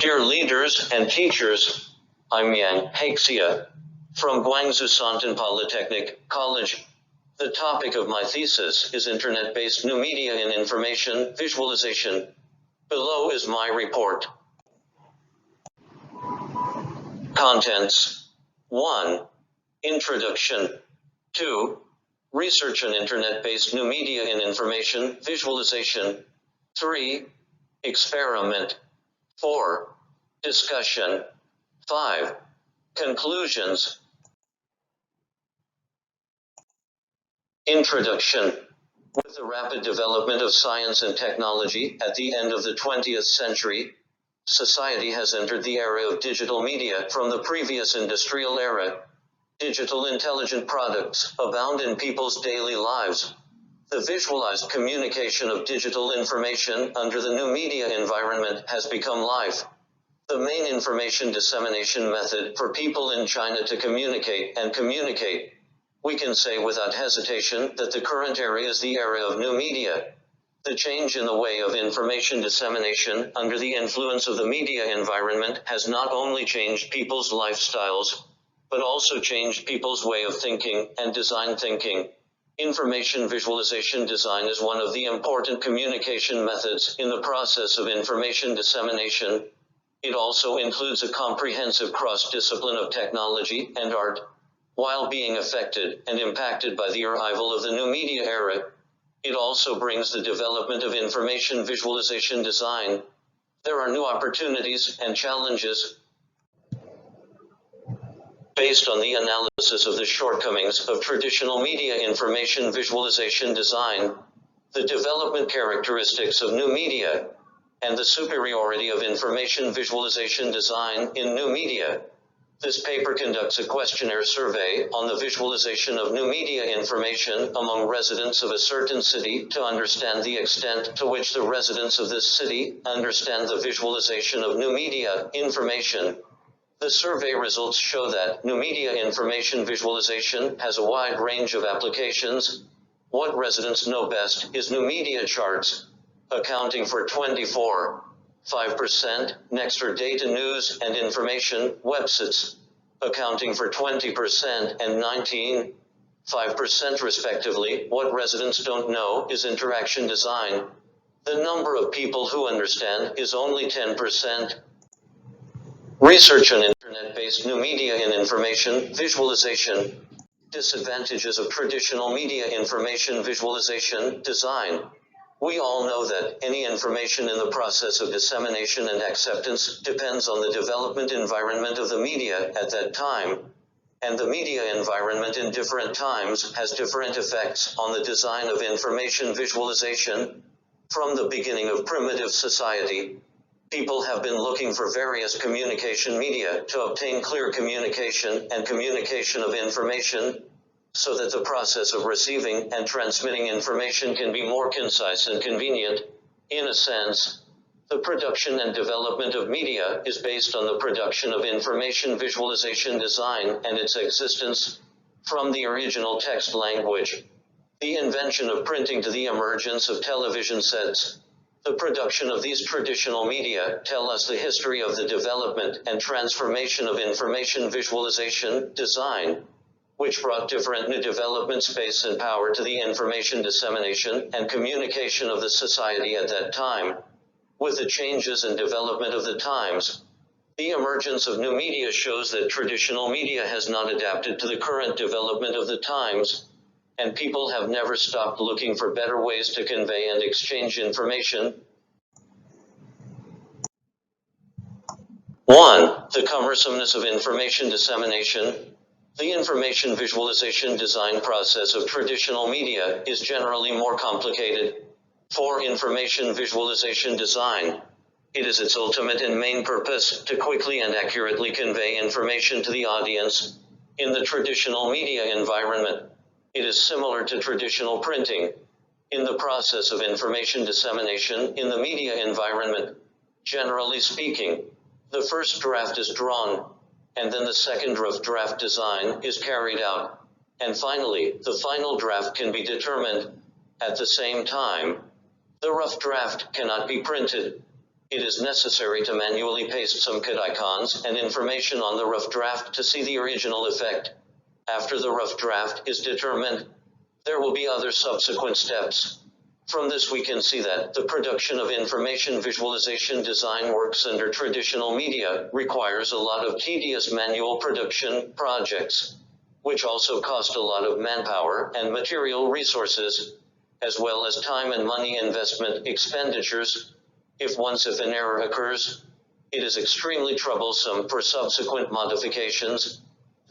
Dear leaders and teachers, I'm Haixia from Guangzhou Santan Polytechnic College. The topic of my thesis is Internet-based new media in information visualization. Below is my report. Contents. 1. Introduction. 2. Research on Internet-based new media in information visualization. 3. Experiment. 4. Discussion. 5. Conclusions. Introduction. With the rapid development of science and technology at the end of the 20th century, society has entered the era of digital media from the previous industrial era. Digital intelligent products abound in people's daily lives. The visualized communication of digital information under the new media environment has become life. The main information dissemination method for people in China to communicate. We can say without hesitation that the current era is the era of new media. The change in the way of information dissemination under the influence of the media environment has not only changed people's lifestyles, but also changed people's way of thinking and design thinking. Information visualization design is one of the important communication methods in the process of information dissemination. It also includes a comprehensive cross-discipline of technology and art. While being affected and impacted by the arrival of the new media era, it also brings the development of information visualization design. There are new opportunities and challenges. Based on the analysis of the shortcomings of traditional media information visualization design, the development characteristics of new media, and the superiority of information visualization design in new media, this paper conducts a questionnaire survey on the visualization of new media information among residents of a certain city to understand the extent to which the residents of this city understand the visualization of new media information. The survey results show that new media information visualization has a wide range of applications. What residents know best is new media charts, accounting for 24.5%, next are data news and information websites, accounting for 20% and 19.5% respectively. What residents don't know is interaction design. The number of people who understand is only 10%. Research on Internet-based new media in information visualization. Disadvantages of traditional media information visualization design. We all know that any information in the process of dissemination and acceptance depends on the development environment of the media at that time. And the media environment in different times has different effects on the design of information visualization. From the beginning of primitive society, people have been looking for various communication media to obtain clear communication and communication of information, so that the process of receiving and transmitting information can be more concise and convenient. In a sense, the production and development of media is based on the production of information visualization design and its existence from the original text language. The invention of printing to the emergence of television sets. The production of these traditional media tell us the history of the development and transformation of information visualization design, which brought different new development space and power to the information dissemination and communication of the society at that time. With the changes and development of the times, the emergence of new media shows that traditional media has not adapted to the current development of the times, and people have never stopped looking for better ways to convey and exchange information. 1. The cumbersomeness of information dissemination. The information visualization design process of traditional media is generally more complicated. For information visualization design, it is its ultimate and main purpose to quickly and accurately convey information to the audience. In the traditional media environment, it is similar to traditional printing. In the process of information dissemination in the media environment, generally speaking, the first draft is drawn, and then the second rough draft design is carried out, and finally, the final draft can be determined. At the same time, the rough draft cannot be printed. It is necessary to manually paste some CAD icons and information on the rough draft to see the original effect. After the rough draft is determined, there will be other subsequent steps. From this we can see that the production of information visualization design works under traditional media requires a lot of tedious manual production projects, which also cost a lot of manpower and material resources, as well as time and money investment expenditures. If an error occurs, it is extremely troublesome for subsequent modifications.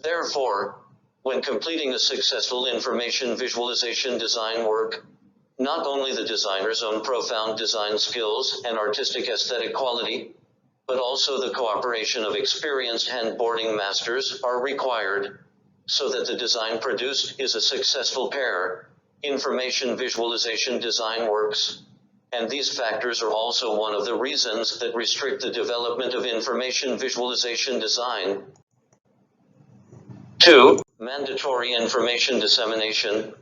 Therefore, when completing a successful information visualization design work, not only the designer's own profound design skills and artistic aesthetic quality, but also the cooperation of experienced handboarding masters are required, so that the design produced is a successful pair. Information visualization design works. And these factors are also one of the reasons that restrict the development of information visualization design. 2. Mandatory information dissemination.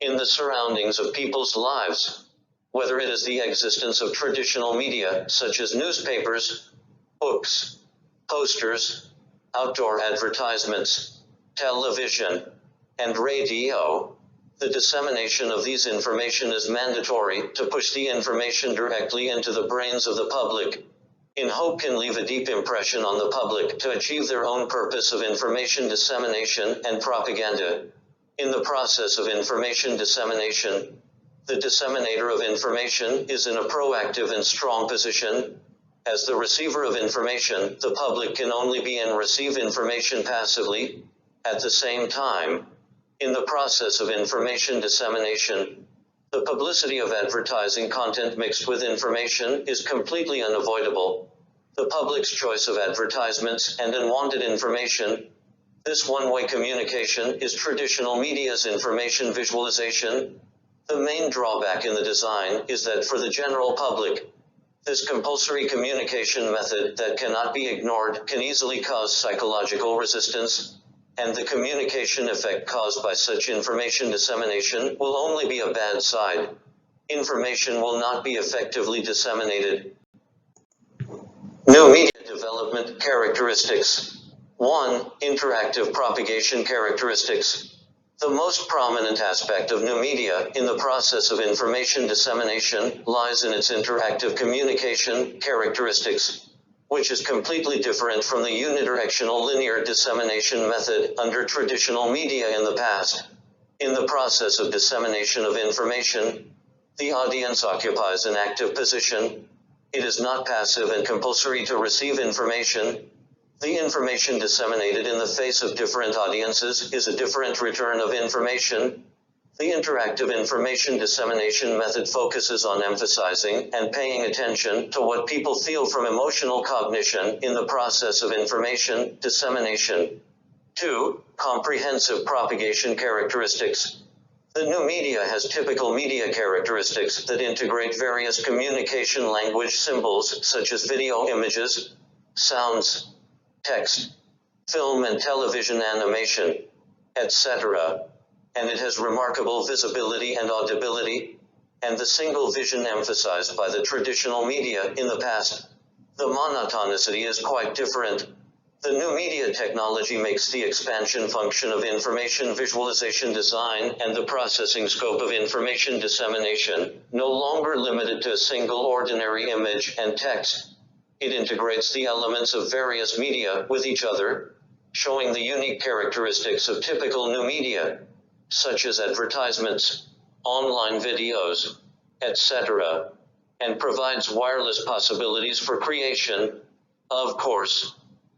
In the surroundings of people's lives, whether it is the existence of traditional media such as newspapers, books, posters, outdoor advertisements, television, and radio, the dissemination of these information is mandatory to push the information directly into the brains of the public, in hope can leave a deep impression on the public to achieve their own purpose of information dissemination and propaganda. In the process of information dissemination, the disseminator of information is in a proactive and strong position. As the receiver of information, the public can only be and receive information passively. At the same time, in the process of information dissemination, the publicity of advertising content mixed with information is completely unavoidable. The public's choice of advertisements and unwanted information. This one-way communication is traditional media's information visualization. The main drawback in the design is that for the general public, this compulsory communication method that cannot be ignored can easily cause psychological resistance, and the communication effect caused by such information dissemination will only be a bad side. Information will not be effectively disseminated. New media development characteristics. 1. Interactive propagation characteristics. The most prominent aspect of new media in the process of information dissemination lies in its interactive communication characteristics, which is completely different from the unidirectional linear dissemination method under traditional media in the past. In the process of dissemination of information, the audience occupies an active position. It is not passive and compulsory to receive information. The information disseminated in the face of different audiences is a different return of information. The interactive information dissemination method focuses on emphasizing and paying attention to what people feel from emotional cognition in the process of information dissemination. 2. Comprehensive propagation characteristics. The new media has typical media characteristics that integrate various communication language symbols such as video images, sounds, text, film and television animation, etc. And it has remarkable visibility and audibility, and the single vision emphasized by the traditional media in the past. The monotonicity is quite different. The new media technology makes the expansion function of information visualization design and the processing scope of information dissemination no longer limited to a single ordinary image and text. It integrates the elements of various media with each other, showing the unique characteristics of typical new media, such as advertisements, online videos, etc., and provides wireless possibilities for creation. Of course,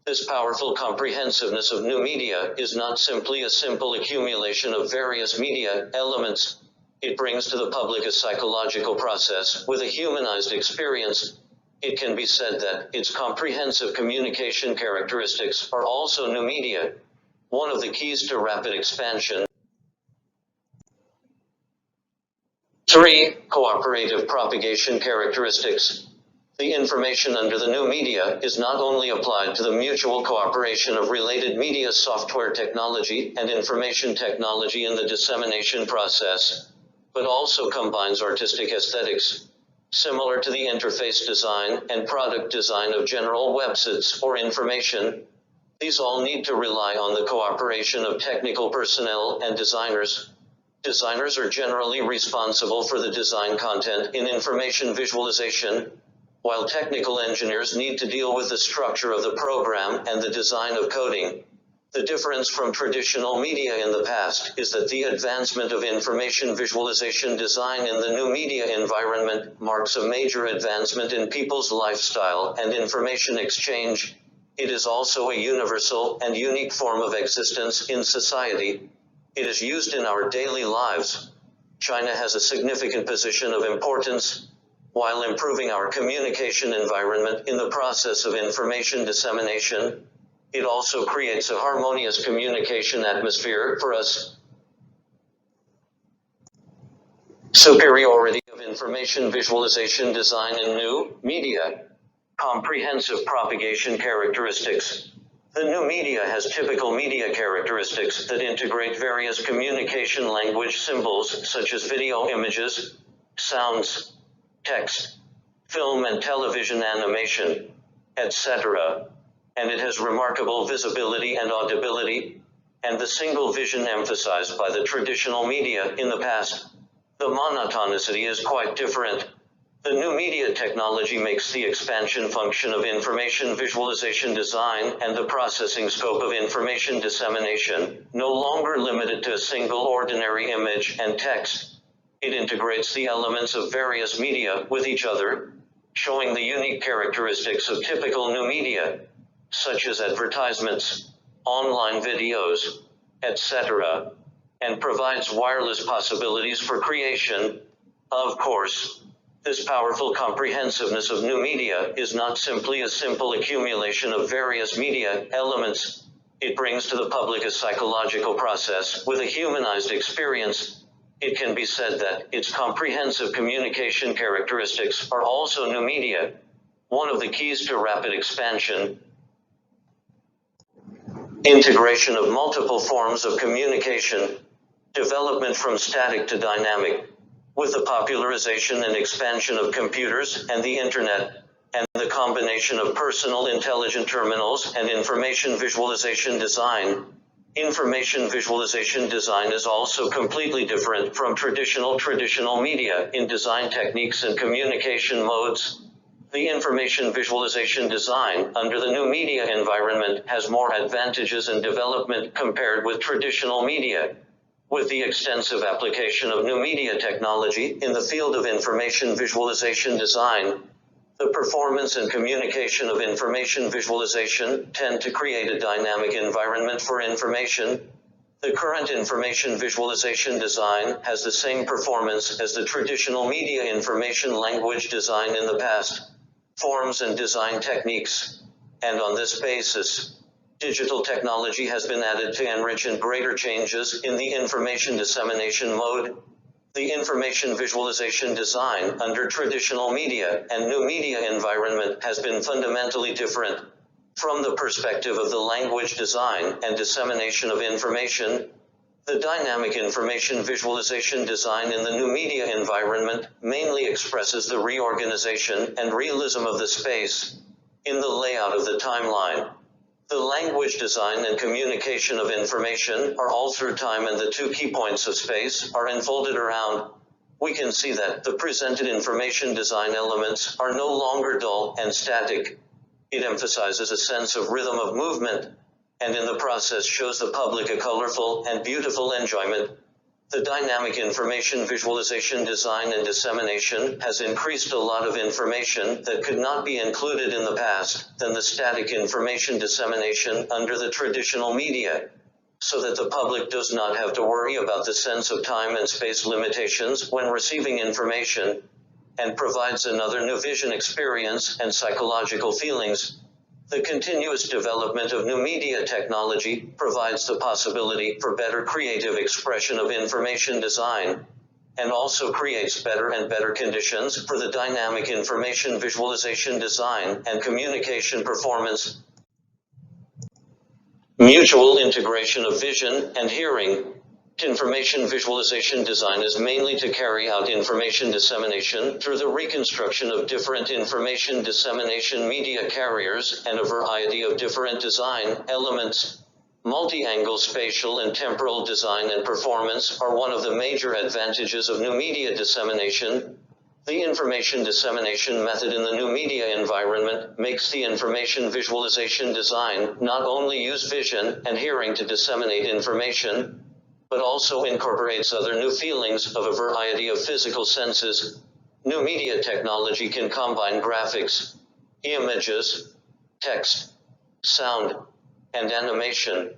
this powerful comprehensiveness of new media is not simply a simple accumulation of various media elements. It brings to the public a psychological process with a humanized experience. It can be said that its comprehensive communication characteristics are also new media, one of the keys to rapid expansion. 3. Cooperative propagation characteristics. The information under the new media is not only applied to the mutual cooperation of related media software technology and information technology in the dissemination process, but also combines artistic aesthetics, Similar to the interface design and product design of general websites or information, these all need to rely on the cooperation of technical personnel and designers. Designers are generally responsible for the design content in information visualization, while technical engineers need to deal with the structure of the program and the design of coding. The difference from traditional media in the past is that the advancement of information visualization design in the new media environment marks a major advancement in people's lifestyle and information exchange. It is also a universal and unique form of existence in society. It is used in our daily lives. China has a significant position of importance while improving our communication environment in the process of information dissemination. It also creates a harmonious communication atmosphere for us. Superiority of information visualization design in new media. Comprehensive propagation characteristics. The new media has typical media characteristics that integrate various communication language symbols such as video images, sounds, text, film and television animation, etc. And it has remarkable visibility and audibility, and the single vision emphasized by the traditional media in the past. The monotonicity is quite different. The new media technology makes the expansion function of information visualization design and the processing scope of information dissemination no longer limited to a single ordinary image and text. It integrates the elements of various media with each other, showing the unique characteristics of typical new media, such as advertisements, online videos, etc., and provides wireless possibilities for creation. Of course, this powerful comprehensiveness of new media is not simply a simple accumulation of various media elements. It brings to the public a psychological process with a humanized experience. It can be said that its comprehensive communication characteristics are also new media. One of the keys to rapid expansion. Integration of multiple forms of communication. Development from static to dynamic. With the popularization and expansion of computers and the internet, and the combination of personal intelligent terminals and information visualization design. Information visualization design is also completely different from traditional media in design techniques and communication modes. The information visualization design under the new media environment has more advantages and development compared with traditional media. With the extensive application of new media technology in the field of information visualization design, the performance and communication of information visualization tend to create a dynamic environment for information. The current information visualization design has the same performance as the traditional media information language design in the past, forms and design techniques, and on this basis, digital technology has been added to enrich and greater changes in the information dissemination mode. The information visualization design under traditional media and new media environment has been fundamentally different. From the perspective of the language design and dissemination of information, the dynamic information visualization design in the new media environment mainly expresses the reorganization and realism of the space in the layout of the timeline. The language design and communication of information are all through time, and the two key points of space are enfolded around. We can see that the presented information design elements are no longer dull and static. It emphasizes a sense of rhythm of movement, and in the process shows the public a colorful and beautiful enjoyment. The dynamic information visualization design and dissemination has increased a lot of information that could not be included in the past than the static information dissemination under the traditional media, so that the public does not have to worry about the sense of time and space limitations when receiving information, and provides another new vision experience and psychological feelings. The continuous development of new media technology provides the possibility for better creative expression of information design, and also creates better and better conditions for the dynamic information visualization design and communication performance. Mutual integration of vision and hearing. Information visualization design is mainly to carry out information dissemination through the reconstruction of different information dissemination media carriers and a variety of different design elements. Multi-angle spatial and temporal design and performance are one of the major advantages of new media dissemination. The information dissemination method in the new media environment makes the information visualization design not only use vision and hearing to disseminate information, but also incorporates other new feelings of a variety of physical senses. New media technology can combine graphics, images, text, sound, and animation.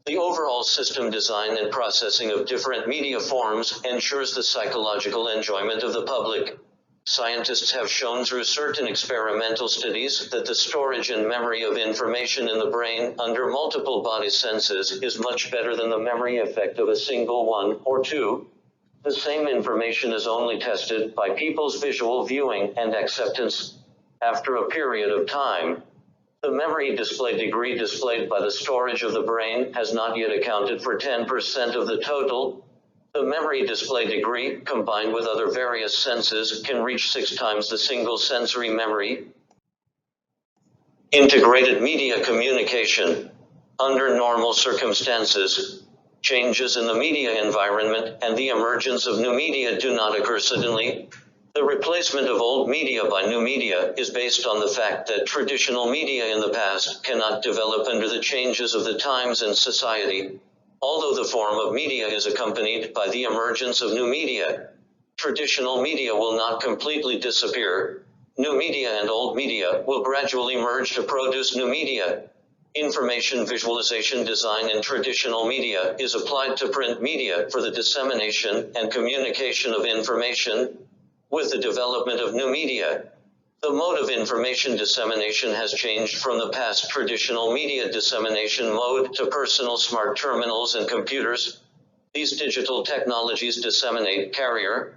The overall system design and processing of different media forms ensures the psychological enjoyment of the public. Scientists have shown through certain experimental studies that the storage and memory of information in the brain under multiple body senses is much better than the memory effect of a single one or two. The same information is only tested by people's visual viewing and acceptance. After a period of time, the memory display degree displayed by the storage of the brain has not yet accounted for 10% of the total. The memory display degree, combined with other various senses, can reach 6 times the single sensory memory. Integrated media communication. Under normal circumstances, changes in the media environment and the emergence of new media do not occur suddenly. The replacement of old media by new media is based on the fact that traditional media in the past cannot develop under the changes of the times and society. Although the form of media is accompanied by the emergence of new media, traditional media will not completely disappear. New media and old media will gradually merge to produce new media. Information visualization design in traditional media is applied to print media for the dissemination and communication of information. With the development of new media, the mode of information dissemination has changed from the past traditional media dissemination mode to personal smart terminals and computers. These digital technologies disseminate carrier.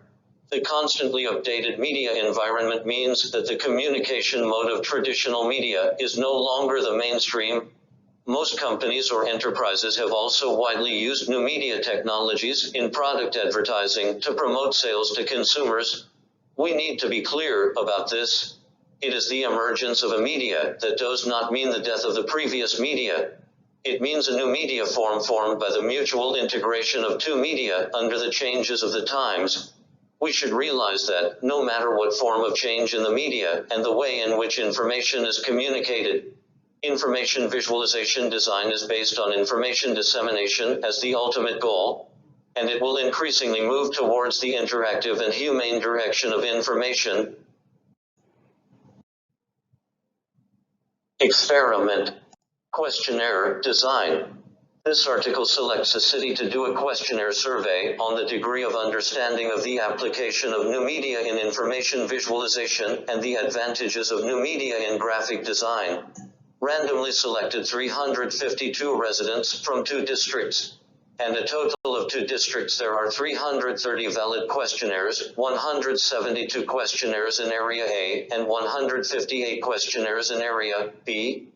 The constantly updated media environment means that the communication mode of traditional media is no longer the mainstream. Most companies or enterprises have also widely used new media technologies in product advertising to promote sales to consumers. We need to be clear about this. It is the emergence of a media that does not mean the death of the previous media. It means a new media form formed by the mutual integration of two media under the changes of the times. We should realize that, no matter what form of change in the media and the way in which information is communicated, information visualization design is based on information dissemination as the ultimate goal, and it will increasingly move towards the interactive and humane direction of information. Experiment. Questionnaire Design. This article selects a city to do a questionnaire survey on the degree of understanding of the application of new media in information visualization and the advantages of new media in graphic design. Randomly selected 352 residents from 2 districts. And a total of 2 districts, there are 330 valid questionnaires, 172 questionnaires in Area A, and 158 questionnaires in Area B.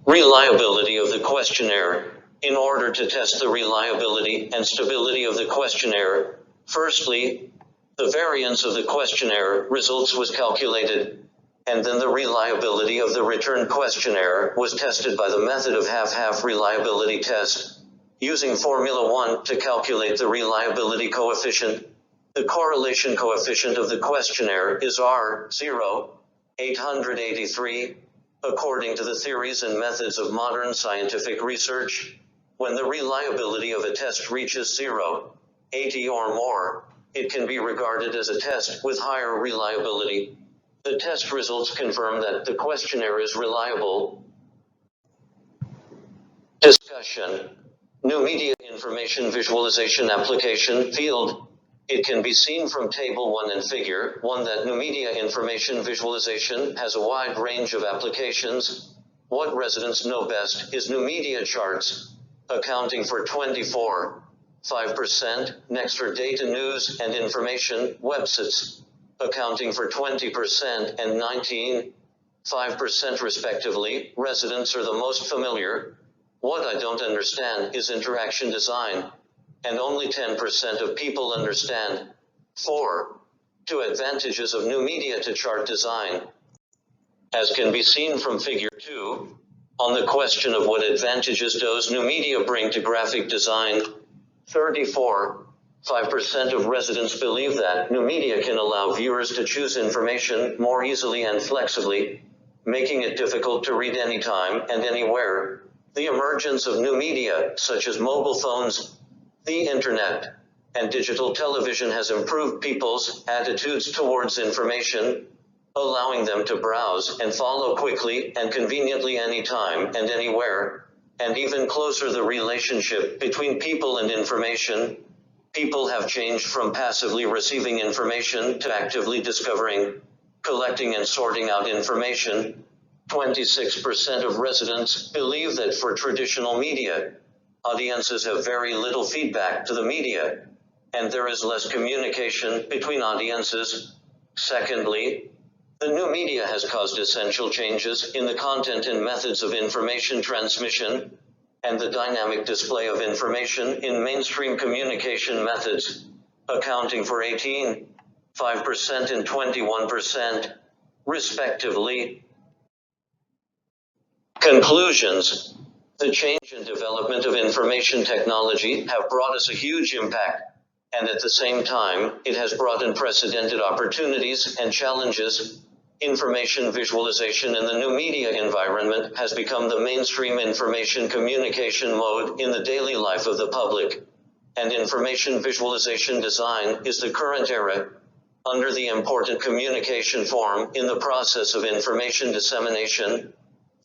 Reliability of the questionnaire. In order to test the reliability and stability of the questionnaire, firstly, the variance of the questionnaire results was calculated, and then the reliability of the return questionnaire was tested by the method of half-half reliability test, using Formula 1 to calculate the reliability coefficient. The correlation coefficient of the questionnaire is R0.883. According to the theories and methods of modern scientific research, when the reliability of a test reaches 0.80 or more, it can be regarded as a test with higher reliability. The test results confirm that the questionnaire is reliable. Discussion. New Media Information Visualization Application Field. It can be seen from Table 1 and Figure 1 that new media information visualization has a wide range of applications. What residents know best is new media charts, accounting for 24.5%. Next are data, news, and information websites, accounting for 20% and 19.5% respectively. Residents are the most familiar What I don't understand is interaction design. And only 10% of people understand. 4. 2 advantages of new media to chart design. As can be seen from figure 2, on the question of what advantages does new media bring to graphic design, 34.5% of residents believe that new media can allow viewers to choose information more easily and flexibly, making it difficult to read anytime and anywhere. The emergence of new media, such as mobile phones, the internet, and digital television has improved people's attitudes towards information, allowing them to browse and follow quickly and conveniently anytime and anywhere, and even closer the relationship between people and information. People have changed from passively receiving information to actively discovering, collecting and sorting out information. 26% of residents believe that for traditional media, audiences have very little feedback to the media, and there is less communication between audiences. Secondly, the new media has caused essential changes in the content and methods of information transmission, and the dynamic display of information in mainstream communication methods, accounting for 18.5% and 21%, respectively. Conclusions. The change and development of information technology have brought us a huge impact, and at the same time, it has brought unprecedented opportunities and challenges. Information visualization in the new media environment has become the mainstream information communication mode in the daily life of the public, and information visualization design is the current era. Under the important communication form in the process of information dissemination,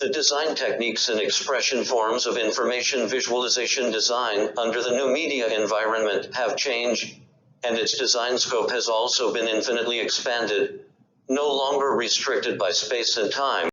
the design techniques and expression forms of information visualization design under the new media environment have changed, and its design scope has also been infinitely expanded, no longer restricted by space and time.